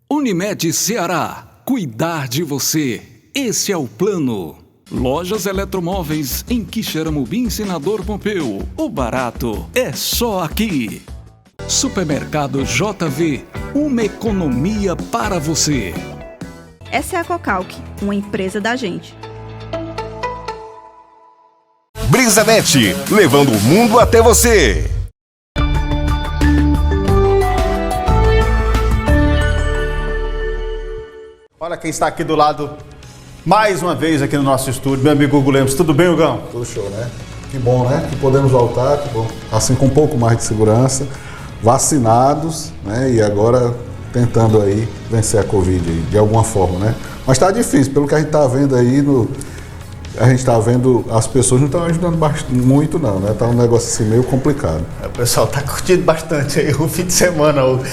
Unimed Ceará, cuidar de você. Esse é o plano. Lojas Eletromóveis em Quixeramobim, Senador Pompeu. O barato é só aqui. Supermercado JV, uma economia para você. Essa é a Cocalc, uma empresa da gente. BrisaNet, levando o mundo até você. Olha quem está aqui do lado, mais uma vez aqui no nosso estúdio, meu amigo Hugo Lemos. Tudo bem, Hugão? Tudo show, né? Que bom, né? Que podemos voltar, que bom. Assim com um pouco mais de segurança, vacinados, né? E agora tentando aí vencer a Covid aí, de alguma forma, né? Mas tá difícil, pelo que a gente tá vendo aí, a gente tá vendo, as pessoas não estão ajudando muito não, né? Tá um negócio assim meio complicado. O pessoal tá curtindo bastante aí o fim de semana, Hugo.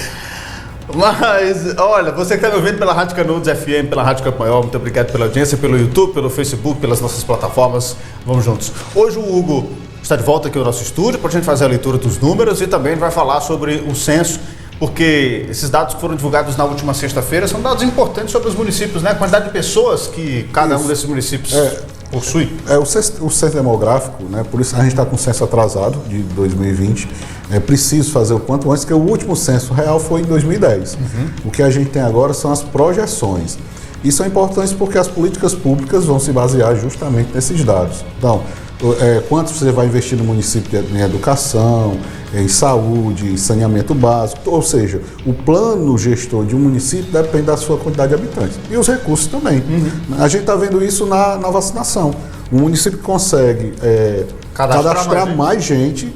Mas, olha, você que está me ouvindo pela Rádio Canudos FM, pela Rádio Campanhol, muito obrigado pela audiência, pelo YouTube, pelo Facebook, pelas nossas plataformas. Vamos juntos. Hoje o Hugo está de volta aqui no nosso estúdio para a gente fazer a leitura dos números e também vai falar sobre o censo, porque esses dados que foram divulgados na última sexta-feira são dados importantes sobre os municípios, né? A quantidade de pessoas que cada um desses municípios possui. O censo demográfico, né? Por isso a gente está com o censo atrasado de 2020. É preciso fazer o quanto antes, porque o último censo real foi em 2010. O que a gente tem agora são as projeções. E são importantes porque as políticas públicas vão se basear justamente nesses dados. Então, quanto você vai investir no município em educação, em saúde, em saneamento básico, ou seja, o plano gestor de um município depende da sua quantidade de habitantes. E os recursos também. A gente está vendo isso na vacinação. O município que consegue cadastrar mais gente,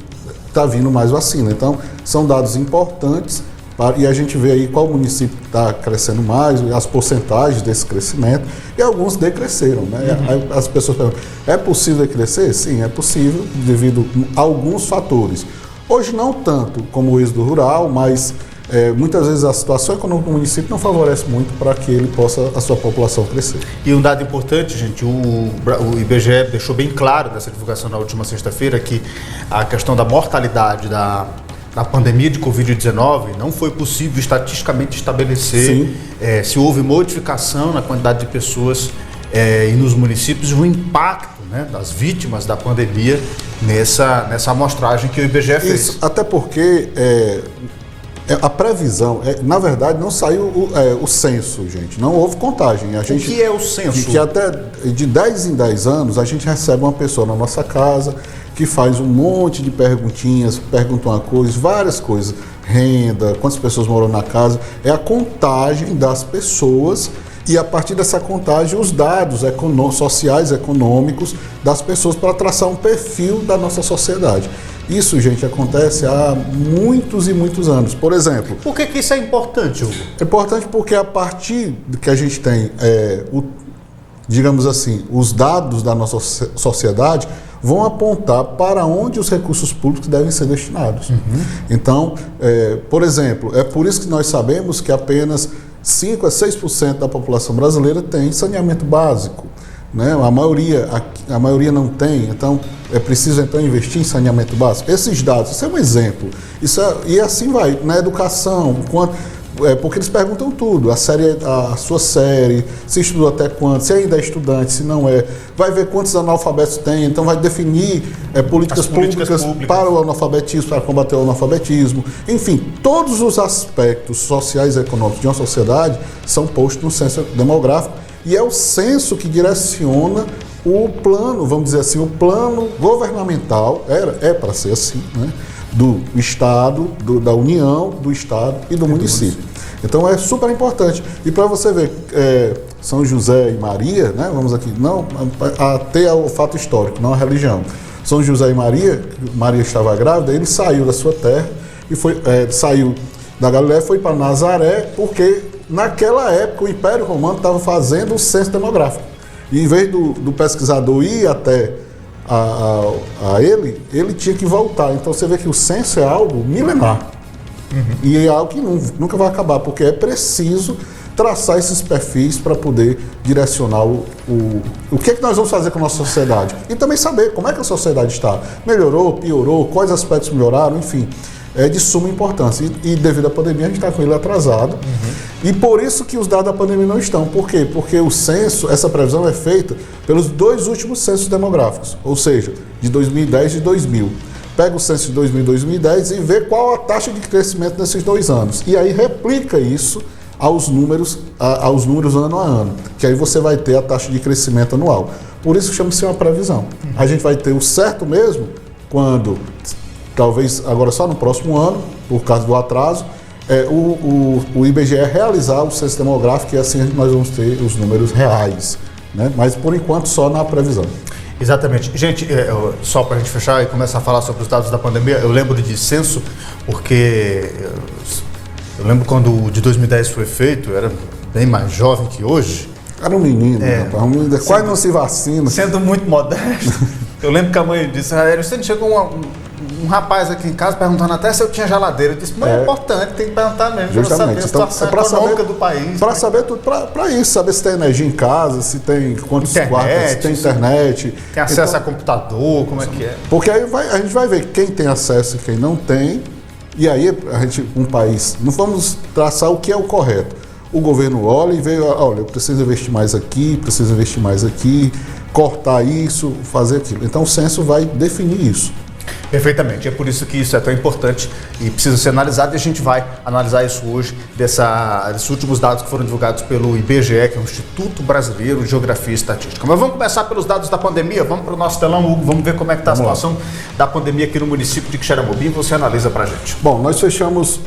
está vindo mais vacina. Então, são dados importantes e a gente vê aí qual município está crescendo mais, as porcentagens desse crescimento, e alguns decresceram, né? As pessoas perguntam, é possível decrescer? Sim, é possível, devido a alguns fatores. Hoje não tanto como o êxodo rural, mas muitas vezes a situação econômica do município não favorece muito para que ele possa, a sua população crescer. E um dado importante, gente, o IBGE deixou bem claro nessa divulgação na última sexta-feira que a questão da mortalidade da pandemia de Covid-19 não foi possível estatisticamente estabelecer se houve modificação na quantidade de pessoas e nos municípios, o impacto, né, das vítimas da pandemia nessa amostragem que o IBGE fez. Isso, até porque a previsão, na verdade, não saiu o censo, gente. Não houve contagem. O que é o censo? Que até de 10 em 10 anos a gente recebe uma pessoa na nossa casa que faz um monte de perguntinhas, pergunta uma coisa, várias coisas. Renda, quantas pessoas moram na casa. É a contagem das pessoas e, a partir dessa contagem, os dados sociais, econômicos das pessoas para traçar um perfil da nossa sociedade. Isso, gente, acontece há muitos e muitos anos. Por exemplo... Por que isso é importante, Hugo? É importante porque a partir do que a gente tem, digamos assim, os dados da nossa sociedade vão apontar para onde os recursos públicos devem ser destinados. Então, por exemplo, é por isso que nós sabemos que apenas 5 a 6% da população brasileira tem saneamento básico. Né? A maioria não tem, então é preciso então investir em saneamento básico. Esses dados, isso é um exemplo. E assim vai, na educação, porque eles perguntam tudo, a sua série, se estudou até quanto, se ainda é estudante, se não é, vai ver quantos analfabetos tem, então vai definir políticas públicas para o analfabetismo, para combater o analfabetismo. Enfim, todos os aspectos sociais e econômicos de uma sociedade são postos no censo demográfico. E é o censo que direciona o plano, vamos dizer assim, o plano governamental, é para ser assim, né, do Estado, da União, do Estado e do município. Então é super importante. E para você ver, São José e Maria, né, vamos aqui, não até o fato histórico, não a religião. São José e Maria estava grávida, ele saiu da sua terra e saiu da Galiléia, foi para Nazaré, porque naquela época o Império Romano estava fazendo o censo demográfico. E em vez do pesquisador ir até ele tinha que voltar. Então você vê que o censo é algo milenar. E é algo que nunca vai acabar, porque é preciso traçar esses perfis para poder direcionar o que é que nós vamos fazer com a nossa sociedade. E também saber como é que a sociedade está. Melhorou, piorou, quais aspectos melhoraram, enfim. é de suma importância. E devido à pandemia, a gente está com ele atrasado. E por isso que os dados da pandemia não estão. Por quê? Porque o censo, essa previsão é feita pelos 2 últimos censos demográficos, ou seja, de 2010 e 2000. Pega o censo de 2000 e 2010 e vê qual a taxa de crescimento nesses 2 anos. E aí replica isso aos números ano a ano, que aí você vai ter a taxa de crescimento anual. Por isso chama-se uma previsão. A gente vai ter o certo mesmo quando, talvez agora só no próximo ano, por causa do atraso, o IBGE realizar o censo demográfico e assim nós vamos ter os números reais, né? Mas por enquanto só na previsão. Exatamente. Gente, só para a gente fechar e começar a falar sobre os dados da pandemia, eu lembro de censo porque eu lembro quando o de 2010 foi feito, eu era bem mais jovem que hoje. Era um menino, rapaz, quase não se vacina. Sendo muito modesto, eu lembro que a mãe disse, você chegou um rapaz aqui em casa perguntando até se eu tinha geladeira. Eu disse, mas é importante, tem que perguntar mesmo, para saber a situação econômica do país. Para saber tudo, para isso, saber se tem energia em casa, se tem quantos quartos, se tem internet. Tem acesso a computador, como é que é. Porque aí a gente vai ver quem tem acesso e quem não tem, e aí um país, não vamos traçar o que é o correto. O governo olha e vê, olha, eu preciso investir mais aqui, cortar isso, fazer aquilo. Então o censo vai definir isso. Perfeitamente, é por isso que isso é tão importante e precisa ser analisado, e a gente vai analisar isso hoje, desses últimos dados que foram divulgados pelo IBGE, que é o Instituto Brasileiro de Geografia e Estatística. Mas vamos começar pelos dados da pandemia, vamos para o nosso telão, Hugo, vamos ver como é que está a situação da pandemia aqui no município de Quixeramobim, você analisa para a gente. Bom, nós estamos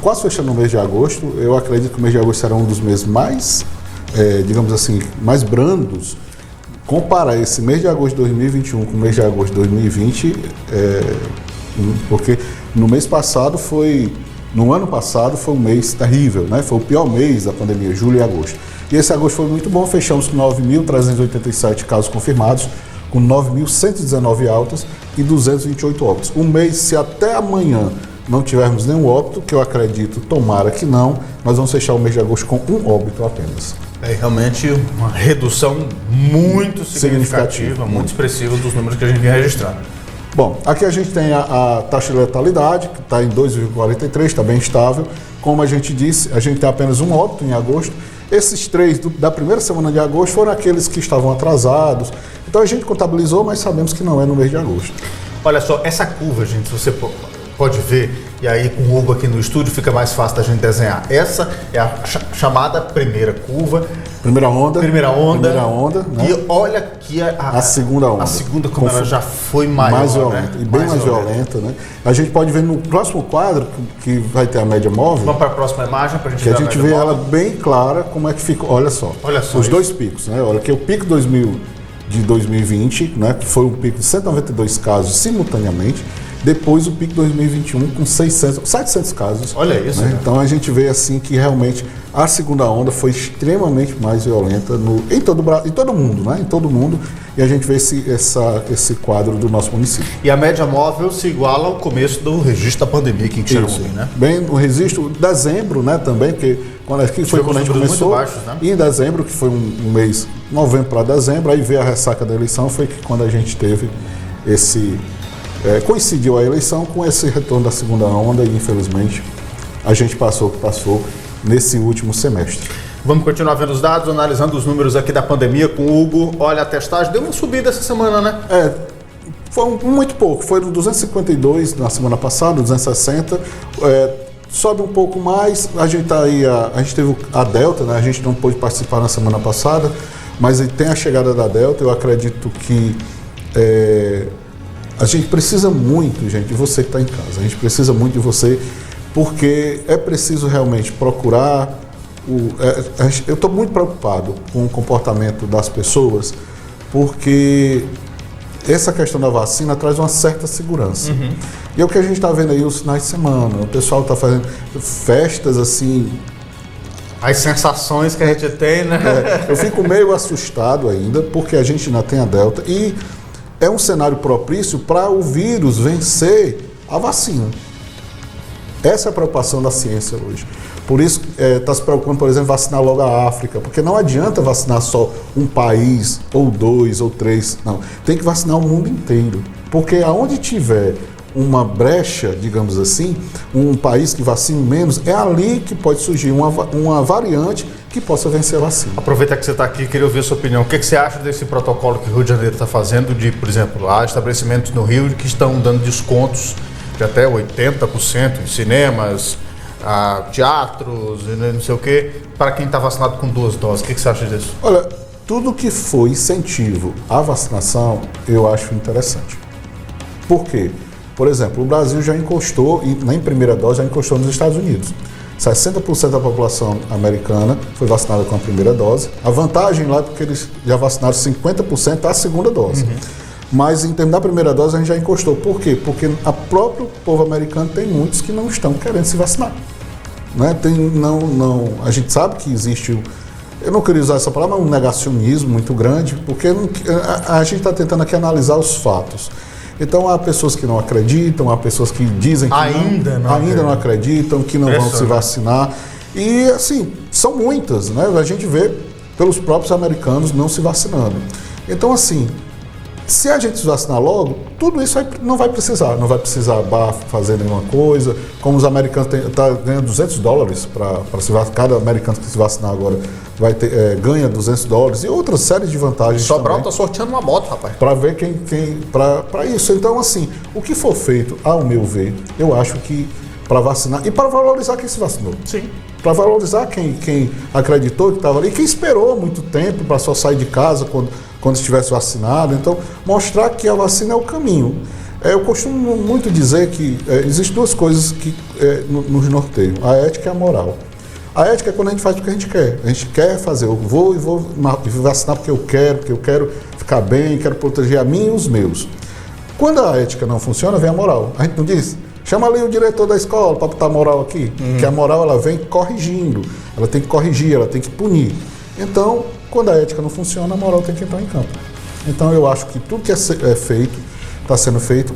quase fechando o mês de agosto, eu acredito que o mês de agosto será um dos meses mais, digamos assim, mais brandos. Comparar esse mês de agosto de 2021 com o mês de agosto de 2020, porque no ano passado foi um mês terrível, né? Foi o pior mês da pandemia, julho e agosto. E esse agosto foi muito bom, fechamos com 9.387 casos confirmados, com 9.119 altas e 228 óbitos. Um mês, se até amanhã não tivermos nenhum óbito, que eu acredito, tomara que não, nós vamos fechar o mês de agosto com um óbito apenas. É realmente uma redução muito significativa, muito expressiva dos números que a gente vinha registrando. Bom, aqui a gente tem a taxa de letalidade, que está em 2,43, está bem estável. Como a gente disse, a gente tem apenas um óbito em agosto. Esses 3 da primeira semana de agosto foram aqueles que estavam atrasados. Então a gente contabilizou, mas sabemos que não é no mês de agosto. Olha só, essa curva, gente, você pode ver, e aí com o Hugo aqui no estúdio fica mais fácil da gente desenhar. Essa é a chamada primeira curva. Primeira onda. Né? E olha aqui a segunda onda. A segunda, como ela já foi maior, mais violenta, né? E bem mais violenta, né? A gente pode ver no próximo quadro, que vai ter a média móvel. Vamos para a próxima imagem para a gente ver. Que a gente vê ela bem clara como é que ficou. Olha só os dois picos, né? Olha aqui o pico de 2020, né? Que foi um pico de 192 casos simultaneamente. Depois o pico 2021 com 700 casos. Olha isso. Né? Então a gente vê assim que realmente a segunda onda foi extremamente mais violenta em todo mundo, né? Em todo mundo. E a gente vê esse quadro do nosso município. E a média móvel se iguala ao começo do registro da pandemia aqui em Quixeramobim, né? Bem, o registro dezembro, né? Também, porque quando a gente começou, baixos, né? Em dezembro, que foi um mês, novembro para dezembro, aí veio a ressaca da eleição, foi que quando a gente teve coincidiu a eleição com esse retorno da segunda onda e, infelizmente, a gente passou o que passou nesse último semestre. Vamos continuar vendo os dados, analisando os números aqui da pandemia com o Hugo. Olha, a testagem deu uma subida essa semana, né? Foi muito pouco. Foi 252 na semana passada, 260. Sobe um pouco mais. A gente teve a Delta, né? A gente não pôde participar na semana passada, mas tem a chegada da Delta. Eu acredito que a gente precisa muito, gente, de você que está em casa. A gente precisa muito de você, porque é preciso realmente procurar. Eu estou muito preocupado com o comportamento das pessoas, porque essa questão da vacina traz uma certa segurança. E é o que a gente está vendo aí os finais de semana. O pessoal está fazendo festas assim. As sensações que a gente tem, né? Eu fico meio assustado ainda, porque a gente ainda tem a Delta. E é um cenário propício para o vírus vencer a vacina. Essa é a preocupação da ciência hoje. Por isso, está se preocupando, por exemplo, vacinar logo a África, porque não adianta vacinar só um país, ou 2, ou 3, não. Tem que vacinar o mundo inteiro, porque aonde tiver uma brecha, digamos assim, um país que vacine menos, é ali que pode surgir uma variante que possa vencer a vacina. Aproveitar que você está aqui, queria ouvir a sua opinião. O que você acha desse protocolo que o Rio de Janeiro está fazendo de, por exemplo, há estabelecimentos no Rio que estão dando descontos de até 80% em cinemas, teatros, não sei o quê, para quem está vacinado com 2 doses. O que você acha disso? Olha, tudo que for incentivo à vacinação, eu acho interessante. Por quê? Por exemplo, o Brasil já encostou, e nem primeira dose, já encostou nos Estados Unidos. 60% da população americana foi vacinada com a primeira dose. A vantagem lá é porque eles já vacinaram 50% da segunda dose. Mas em termos da primeira dose a gente já encostou. Por quê? Porque o próprio povo americano tem muitos que não estão querendo se vacinar. Né? A gente sabe que existe, eu não queria usar essa palavra, mas um negacionismo muito grande, porque a gente está tentando aqui analisar os fatos. Então há pessoas que não acreditam, há pessoas que dizem que ainda não acreditam, que não vão se vacinar. E assim, são muitas, né? A gente vê pelos próprios americanos não se vacinando. Então assim, se a gente se vacinar logo, tudo isso não vai precisar fazer nenhuma coisa. Como os americanos estão ganhando $200 para se vacinar, cada americano que se vacinar agora ganha $200 e outras séries de vantagens. Sobral está sorteando uma moto, rapaz. Para ver para isso. Então, assim, o que for feito, ao meu ver, eu acho que para vacinar e para valorizar quem se vacinou. Sim. Para valorizar quem acreditou que estava ali, quem esperou muito tempo para só sair de casa quando estivesse vacinado. Então, mostrar que a vacina é o caminho. Eu costumo muito dizer que existem 2 coisas que nos norteiam: a ética e a moral. A ética é quando a gente faz o que a gente quer. A gente quer fazer, eu vou vacinar porque eu quero ficar bem, quero proteger a mim e os meus. Quando a ética não funciona, vem a moral. A gente não diz, chama ali o diretor da escola para botar moral aqui. Que a moral ela vem corrigindo, ela tem que corrigir, ela tem que punir. Então, quando a ética não funciona, a moral tem que entrar em campo. Então eu acho que tudo que está sendo feito,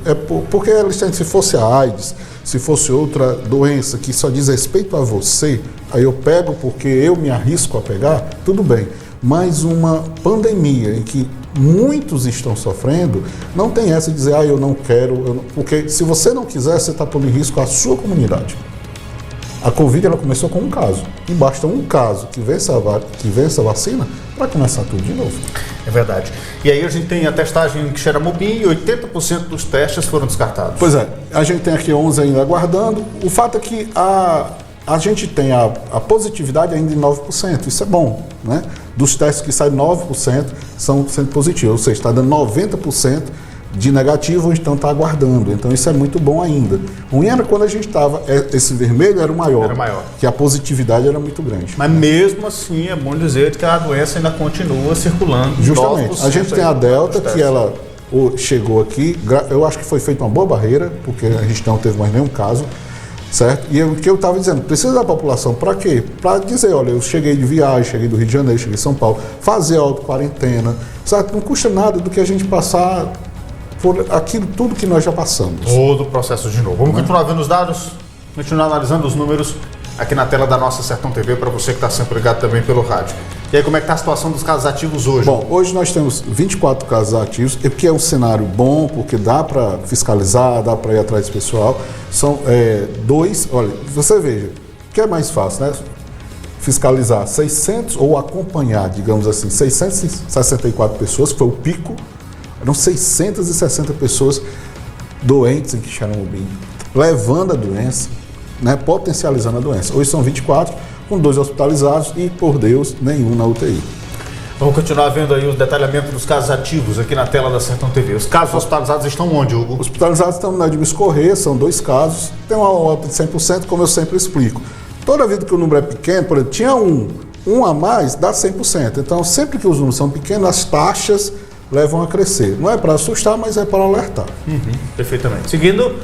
porque se fosse a AIDS, se fosse outra doença que só diz respeito a você, aí eu pego porque eu me arrisco a pegar, tudo bem. Mas uma pandemia em que muitos estão sofrendo, não tem essa de dizer, eu não quero, porque se você não quiser, você está pondo em risco a sua comunidade. A Covid ela começou com um caso, e basta um caso que vença a vacina para começar tudo de novo. É verdade. E aí a gente tem a testagem em Quixeramobim e 80% dos testes foram descartados. Pois é, a gente tem aqui 11 ainda aguardando. O fato é que a gente tem a positividade ainda em 9%, isso é bom, né? Dos testes que saem 9% são sendo positivos, ou seja, está dando 90% de negativo, então está aguardando. Então isso é muito bom ainda. O ruim era quando a gente estava, esse vermelho era o maior, que a positividade era muito grande. Mas mesmo assim é bom dizer que a doença ainda continua circulando. Justamente. A gente tem a Delta, que ela chegou aqui, eu acho que foi feita uma boa barreira, porque a gente não teve mais nenhum caso, certo? E o que eu estava dizendo, precisa da população para quê? Para dizer, olha, eu cheguei de viagem, cheguei do Rio de Janeiro, cheguei de São Paulo, fazer auto-quarentena, certo? Não custa nada do que a gente passar por aquilo tudo que nós já passamos. Todo o processo de novo. Vamos continuar vendo os dados, continuar analisando os números aqui na tela da nossa Sertão TV, para você que está sempre ligado também pelo rádio. E aí, como é que está a situação dos casos ativos hoje? Bom, hoje nós temos 24 casos ativos, o que é um cenário bom, porque dá para fiscalizar, dá para ir atrás do pessoal. São 2, olha, você veja, o que é mais fácil, né? Fiscalizar 600, ou acompanhar, digamos assim, 664 pessoas, que foi o pico. Eram 660 pessoas doentes em Quixeramobim, levando a doença, né, potencializando a doença. Hoje são 24, com 2 hospitalizados e, por Deus, nenhum na UTI. Vamos continuar vendo aí o detalhamento dos casos ativos aqui na tela da Sertão TV. Os casos hospitalizados estão onde, Hugo? Os hospitalizados estão na Edmilson Corrêa, são 2 casos, tem uma alta de 100%, como eu sempre explico. Toda vida que o número é pequeno, por exemplo, tinha um a mais, dá 100%. Então, sempre que os números são pequenos, as taxas levam a crescer. Não é para assustar, mas é para alertar. Perfeitamente. Seguindo,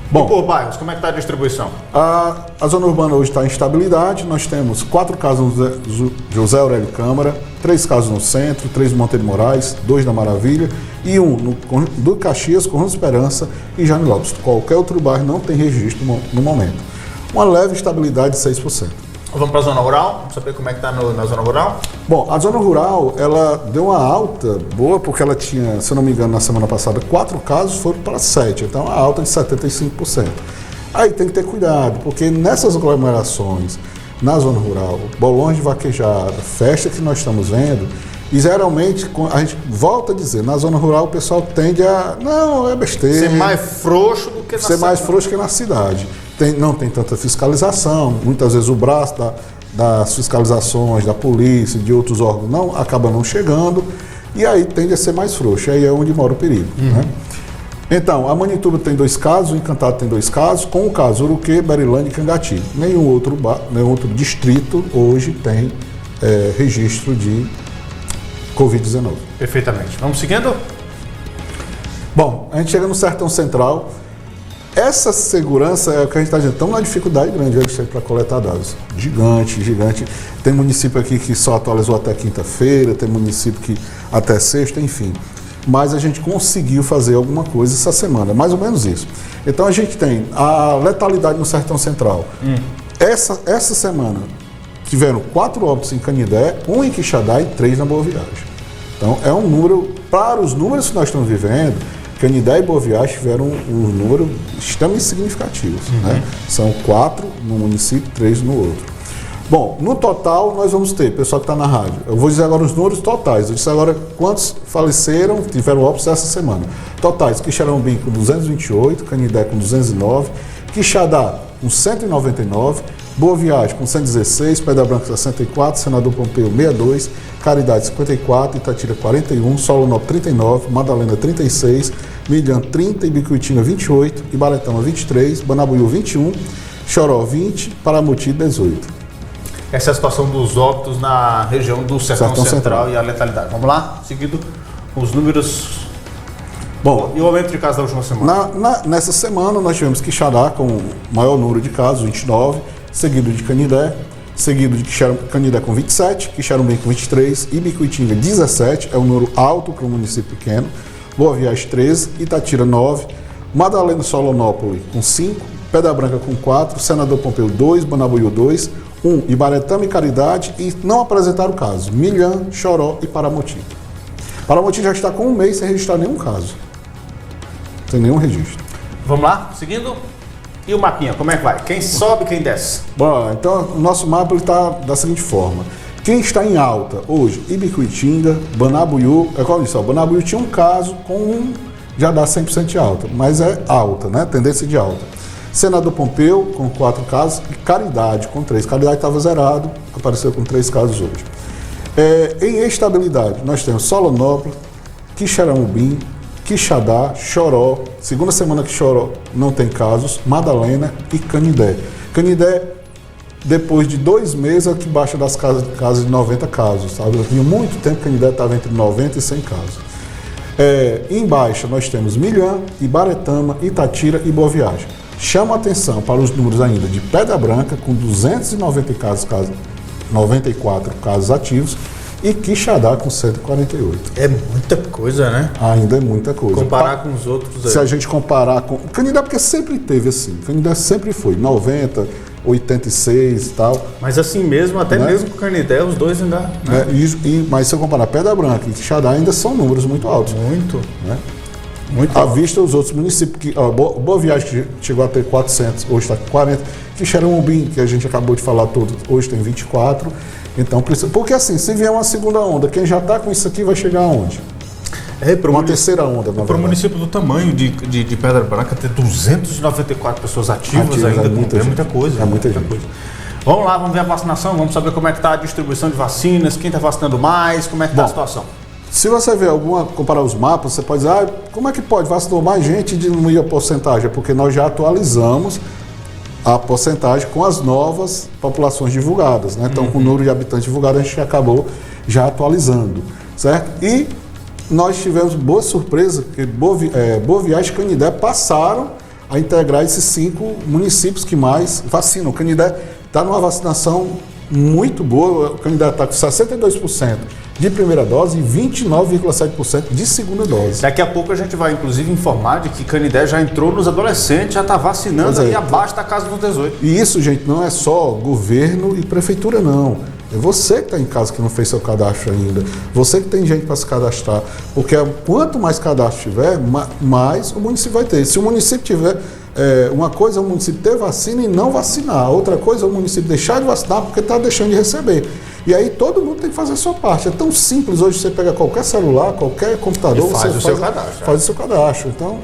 bom, por bairros, como é que está a distribuição? A zona urbana hoje está em estabilidade. Nós temos 4 casos no José Aurélio Câmara, 3 casos no centro, 3 no Monteiro de Moraes, 2 na Maravilha e 1 do Caxias, Conjunto Esperança e Jane Lopes. Qualquer outro bairro não tem registro no momento. Uma leve estabilidade de 6%. Vamos para a zona rural, vamos saber como é que está na zona rural? Bom, a zona rural, ela deu uma alta boa, porque ela tinha, se eu não me engano, na semana passada, 4 casos, foram para 7, então a alta de 75%. Aí tem que ter cuidado, porque nessas aglomerações, na zona rural, bolões de vaquejada, festa que nós estamos vendo, e geralmente, a gente volta a dizer, na zona rural o pessoal tende a, não, é besteira. Ser mais frouxo do que na cidade. Ser mais frouxo que na cidade. Não tem tanta fiscalização, muitas vezes o braço das fiscalizações, da polícia, de outros órgãos, acaba não chegando, e aí tende a ser mais frouxo, aí é onde mora o perigo. Né? Então, a Manituba tem 2 casos, o Encantado tem 2 casos, com o caso Uruquê, Berilândia e Cangati. Nenhum outro distrito hoje tem registro de Covid-19. Perfeitamente. Vamos seguindo? Bom, a gente chega no Sertão Central. Essa segurança é o que a gente está dizendo. Estamos numa dificuldade grande para coletar dados. Gigante, gigante. Tem município aqui que só atualizou até quinta-feira, tem município que até sexta, enfim. Mas a gente conseguiu fazer alguma coisa essa semana, mais ou menos isso. Então a gente tem a letalidade no Sertão Central. Essa semana tiveram 4 óbitos em Canidé, 1 em Quixadá e 3 na Boa Viagem. Então é um número, para os números que nós estamos vivendo, Canidé e Boa Viagem tiveram um número extremamente significativos. Né? São 4 no município, 3 no outro. Bom, no total nós vamos ter, pessoal que está na rádio, eu vou dizer agora os números totais, eu disse agora quantos faleceram, tiveram óbitos essa semana. Totais, Quixaramubim com 228, Canidé com 209, Quixadá com 199, Boa Viagem com 116, Pedra Branca 64, Senador Pompeu 62, Caridade 54, Itatira 41, Solonó 39, Madalena 36, Milhã 30, Ibicuitinga 28, Ibaretama 23, Banabuiú 21, Choró 20, Paramoti 18. Essa é a situação dos óbitos na região do Sertão Central e a letalidade. Vamos lá? Seguido os números. Bom, e o aumento de casos da última semana? Nessa semana nós tivemos Quixadá com o maior número de casos, 29, seguido de Canidé, seguido de Canidé com 27, Quixarumbim com 23, Ibicuitinga 17, é um número alto para um município pequeno, Boa Viagem 13, Itatira 9, Madalena Solonópolis com 5, Pedra Branca com 4, Senador Pompeu 2, Banabuiú 2, 1, Ibaretama e Caridade, e não apresentaram casos, Milhã, Choró e Paramoti. Paramoti já está com 1 mês sem registrar nenhum caso. Sem nenhum registro. Vamos lá, seguindo. E o mapinha, como é que vai? Quem sobe, quem desce? Bom, então o nosso mapa está da seguinte forma. Quem está em alta hoje, Ibicuitinga, Banabuiú, qual isso? Banabuiú tinha um caso com já dá 100% de alta, mas é alta, né? Tendência de alta. Senador Pompeu, com 4 casos, e Caridade, com 3. Caridade estava zerado, apareceu com 3 casos hoje. Em estabilidade, nós temos Solonópolis, Quixaramubim, Quixadá, Choró, segunda semana que Choró não tem casos, Madalena e Canidé. Canidé, depois de 2 meses, é que baixa das casas de 90 casos, sabe? Tinha muito tempo que Canidé estava entre 90 e 100 casos. Em baixa, nós temos Milhã, Ibaretama, Itatira e Boa Viagem. Chama atenção para os números ainda de Pedra Branca, com 294 casos ativos, e Quixadá com 148. É muita coisa, né? Ainda é muita coisa. Comparar com os outros aí. Se a gente comparar com... Canidé, porque sempre teve assim. Canidé sempre foi 90, 86 e tal. Mas assim mesmo, até mesmo com o Canidé, os dois ainda... Né? Mas se eu comparar Pedra Branca e Quixadá, ainda são números muito altos. Muito. Né? Muito à vista os outros municípios, que Boa Viagem que chegou a ter 400, hoje está com 40, Quixaramubim, que a gente acabou de falar todo, hoje tem 24, então precisa, porque assim, se vier uma segunda onda, quem já está com isso aqui vai chegar aonde? Uma terceira onda, para o município do tamanho de Pedra Branca, ter 294 pessoas ativas ainda, é muita coisa. É muita gente. Vamos lá, vamos ver a vacinação, vamos saber como é que está a distribuição de vacinas, quem está vacinando mais, como é que está a situação. Se você ver comparar os mapas, você pode dizer, como é que pode vacinar mais gente e diminuir a porcentagem? É porque nós já atualizamos a porcentagem com as novas populações divulgadas, né? Então, com o número de habitantes divulgados, a gente acabou já atualizando, certo? E nós tivemos boa surpresa, porque Boa Viagem e Canidé passaram a integrar esses 5 municípios que mais vacinam. O Canidé está numa vacinação muito boa. O candidato está com 62% de primeira dose e 29,7% de segunda dose. Daqui a pouco a gente vai, inclusive, informar de que Canindé já entrou nos adolescentes, já está vacinando ali abaixo da casa dos 18. E isso, gente, não é só governo e prefeitura, não. É você que está em casa que não fez seu cadastro ainda. Você que tem gente para se cadastrar. Porque quanto mais cadastro tiver, mais o município vai ter. Se o município tiver... uma coisa é o município ter vacina e não vacinar. Outra coisa é o município deixar de vacinar porque está deixando de receber. E aí todo mundo tem que fazer a sua parte. É tão simples hoje, você pega qualquer celular, qualquer computador, e faz o seu cadastro. Faz o seu cadastro. Então,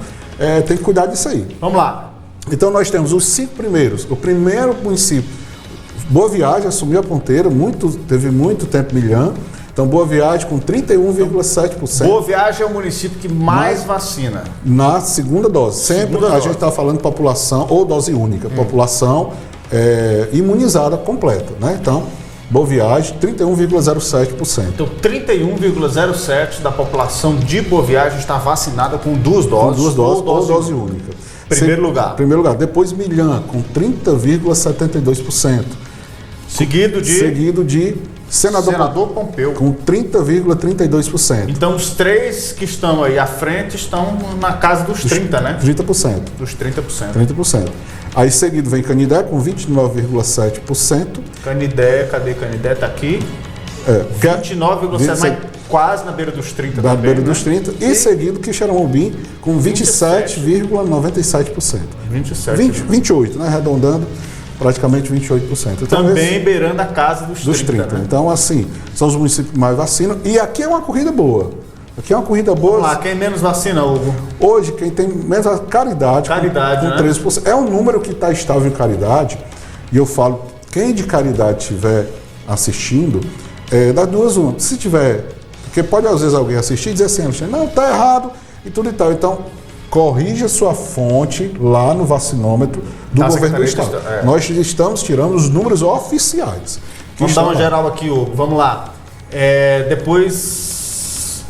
tem que cuidar disso aí. Vamos lá. Então nós temos os 5 primeiros. O primeiro município, Boa Viagem, assumiu a ponteira, teve muito tempo Milhã. Então, Boa Viagem com 31,7%. Boa Viagem é o município que mais vacina. Na segunda dose. Sempre a gente está falando população, ou dose única, população imunizada completa, né? Então, Boa Viagem, 31,07%. Então, 31,07% da população de Boa Viagem está vacinada com 2 doses. Com 2 doses ou dose única. Primeiro lugar. Primeiro lugar. Depois, Milhã, com 30,72%. Seguido de Senador Pompeu, com 30,32%. Então, os 3 que estão aí à frente estão na casa dos 30%, né? 30%. Dos 30%. 30%. Aí, seguido, vem Canindé, com 29,7%. Canindé, cadê Canindé? Está aqui. 29,7%, mas quase na beira dos 30%. Na beira dos 30%. E seguido, Quixeramobim, com 27,97%. 28%, né? Arredondando. Praticamente 28%. Então, também beirando a casa dos 30%. Né? Então, assim, são os municípios que mais vacinam. E aqui é uma corrida boa. Aqui é uma corrida boa. Vamos lá, quem menos vacina, Hugo? Hoje, quem tem menos Caridade com 13%. É um número que está estável em Caridade. E eu falo, quem de Caridade estiver assistindo, das duas uma. Se tiver... Porque pode, às vezes, alguém assistir e dizer assim, não, está errado e tudo e tal. Então, corrija sua fonte lá no vacinômetro do governo do estado. Nós estamos tirando os números oficiais. Vamos dar uma geral aqui, Hugo. Vamos lá. Depois,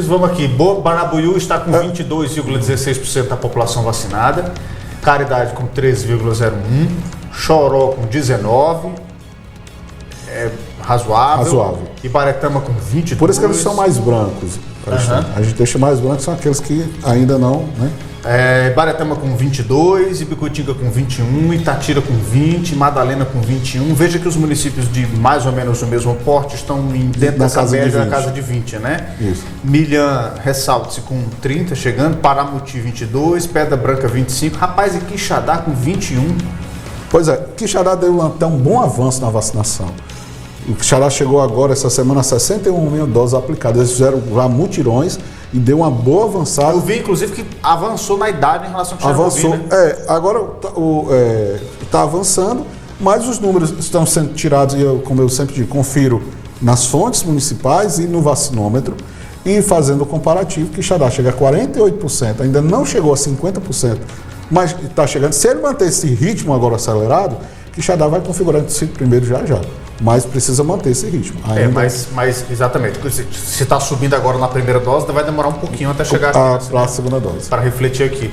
vamos aqui. Banabuiú está com 22,16% da população vacinada. Caridade com 13,01%. Choró com 19%. Razoável. Ibaretama com 22%. Por isso que eles são mais brancos. A gente deixa mais brancos, são aqueles que ainda não, né? Ibaretama com 22%, Ibicutinga com 21%, Itatira com 20%, Madalena com 21%. Veja que os municípios de mais ou menos o mesmo porte estão dentro dessa média da casa de 20%, né? Isso. Milhã, ressalte-se com 30%, chegando, Paramuti 22%, Pedra Branca 25%, rapaz, e Quixadá com 21%. Pois é, Quixadá deu até um bom avanço na vacinação. O Quixadá chegou agora, essa semana, a 61 mil doses aplicadas. Eles fizeram lá mutirões e deu uma boa avançada. Eu vi, inclusive, que avançou na idade em relação ao Quixeramobim, avançou, né? Agora está avançando, mas os números estão sendo tirados, e eu, como eu sempre digo, confiro nas fontes municipais e no vacinômetro, e fazendo o comparativo, Quixadá chega a 48%, ainda não chegou a 50%, mas está chegando. Se ele manter esse ritmo agora acelerado, Quixadá vai configurar entre os 5 primeiros já. Mas precisa manter esse ritmo. Mas exatamente. Se está subindo agora na primeira dose, vai demorar um pouquinho até chegar para a segunda dose. Para refletir aqui.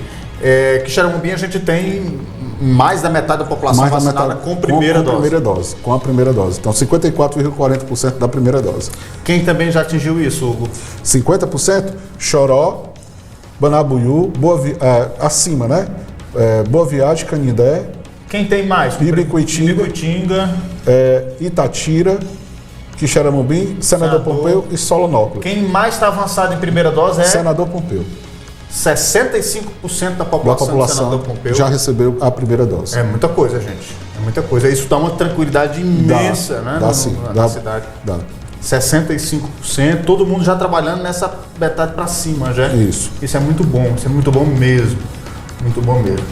Quixeramobim, a gente tem mais da metade da população vacinada com a primeira dose. Com a primeira dose. Então, 54,40% da primeira dose. Quem também já atingiu isso, Hugo? 50%? Choró, Banabuiú, acima, né? Boa Viagem, Canindé. Quem tem mais? Ibicuitinga, Itatira, Quixeramobim, Senador Pompeu e Solonópolis. Quem mais está avançado em primeira dose é? Senador Pompeu. 65% da população do Senador Pompeu já recebeu a primeira dose. É muita coisa, gente. É muita coisa. Isso dá uma tranquilidade imensa, né? Na cidade. Dá. 65%, todo mundo já trabalhando nessa metade para cima, já. Isso é muito bom, mesmo. Muito bom mesmo.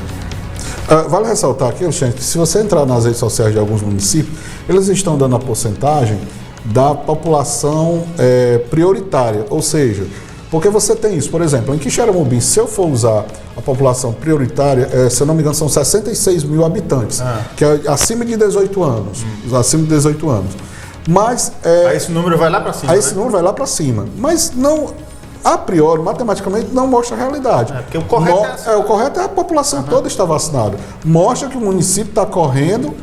Vale ressaltar aqui, Alexandre, que se você entrar nas redes sociais de alguns municípios, eles estão dando a porcentagem da população prioritária, ou seja, porque você tem isso, por exemplo, em Quixeramobim, se eu for usar a população prioritária, se eu não me engano, são 66 mil habitantes, que é acima de 18 anos, Mas... aí esse número vai lá para cima, esse número vai lá para cima, mas não... A priori, matematicamente, não mostra a realidade. Porque o correto o correto é a população toda estar vacinada. Mostra que o município está correndo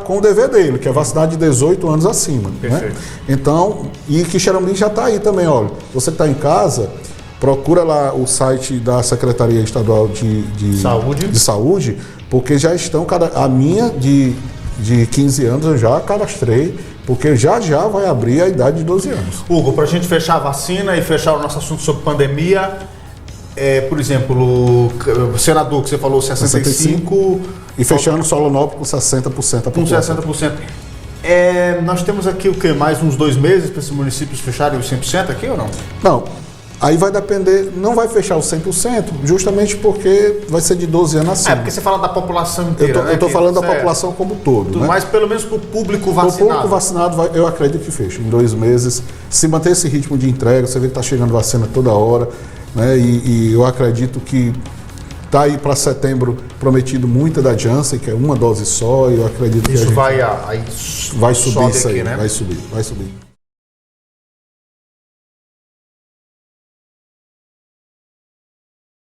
com o dever dele, que é vacinar de 18 anos acima. Né? Então, e Quixeramobim já está aí também, olha. Você que está em casa, procura lá o site da Secretaria Estadual de Saúde, porque já estão, a minha de 15 anos eu já cadastrei, porque já vai abrir a idade de 12 anos. Hugo, para a gente fechar a vacina e fechar o nosso assunto sobre pandemia, por exemplo, o senador que você falou, 65... E fechando o Solonópolis com 60% a população. Com 60%. Nós temos aqui o quê? Mais uns 2 meses para esses municípios fecharem os 100% aqui ou não? Não. Aí vai depender, não vai fechar os 100%, justamente porque vai ser de 12 anos acima. Porque você fala da população inteira, Eu estou falando da população como um todo. Né? Mas pelo menos para o público vacinado. O público vacinado, eu acredito que fecha. Em 2 meses, se manter esse ritmo de entrega, você vê que está chegando vacina toda hora, né? E eu acredito que está aí para setembro prometido muita da Janssen, que é uma dose só, e eu acredito que isso vai subir isso aí, aqui, né? vai subir.